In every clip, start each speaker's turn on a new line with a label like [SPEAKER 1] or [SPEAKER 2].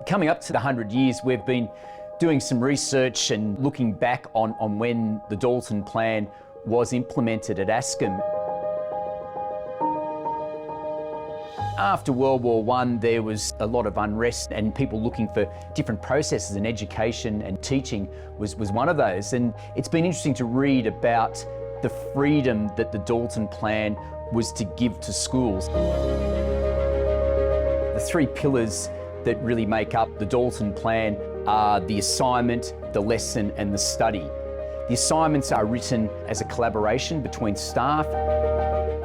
[SPEAKER 1] Coming up to the 100 years, we've been doing some research and looking back on when the Dalton Plan was implemented at Ascham. After World War I, there was a lot of unrest and people looking for different processes, and education and teaching was one of those. And it's been interesting to read about the freedom that the Dalton Plan was to give to schools. The three pillars that really make up the Dalton Plan are the assignment, the lesson, and the study. The assignments are written as a collaboration between staff.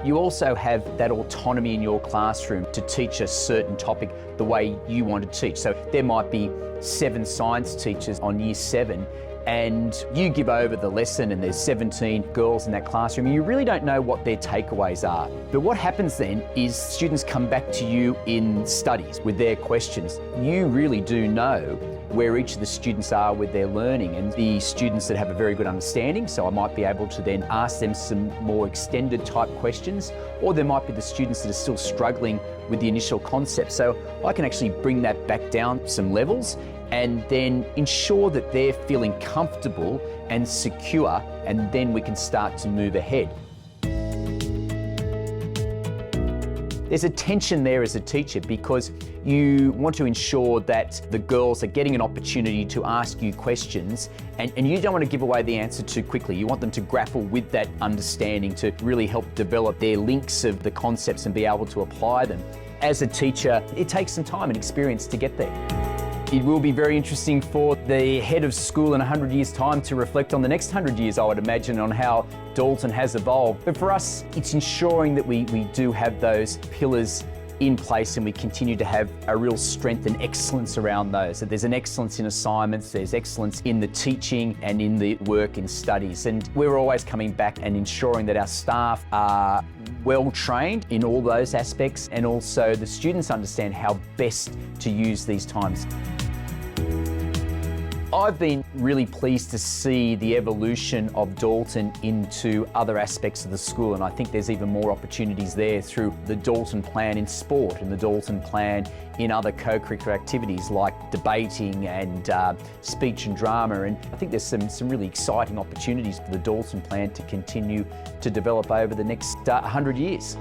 [SPEAKER 1] You also have that autonomy in your classroom to teach a certain topic the way you want to teach. So there might be 7 science teachers on year 7, and you give over the lesson and there's 17 girls in that classroom, and you really don't know what their takeaways are. But what happens then is students come back to you in studies with their questions. You really do know where each of the students are with their learning, and the students that have a very good understanding, so I might be able to then ask them some more extended type questions, or there might be the students that are still struggling with the initial concept. So I can actually bring that back down some levels and then ensure that they're feeling comfortable and secure, and then we can start to move ahead. There's a tension there as a teacher because you want to ensure that the girls are getting an opportunity to ask you questions, and you don't want to give away the answer too quickly. You want them to grapple with that understanding to really help develop their links of the concepts and be able to apply them. As a teacher, it takes some time and experience to get there. It will be very interesting for the head of school in 100 years' time to reflect on the next 100 years, I would imagine, on how Dalton has evolved. But for us, it's ensuring that we do have those pillars in place and we continue to have a real strength and excellence around those. That there's an excellence in assignments, there's excellence in the teaching and in the work and studies. And we're always coming back and ensuring that our staff are well trained in all those aspects, and also the students understand how best to use these times. I've been really pleased to see the evolution of Dalton into other aspects of the school, and I think there's even more opportunities there through the Dalton Plan in sport and the Dalton Plan in other co-curricular activities like debating and speech and drama. And I think there's some really exciting opportunities for the Dalton Plan to continue to develop over the next 100 years.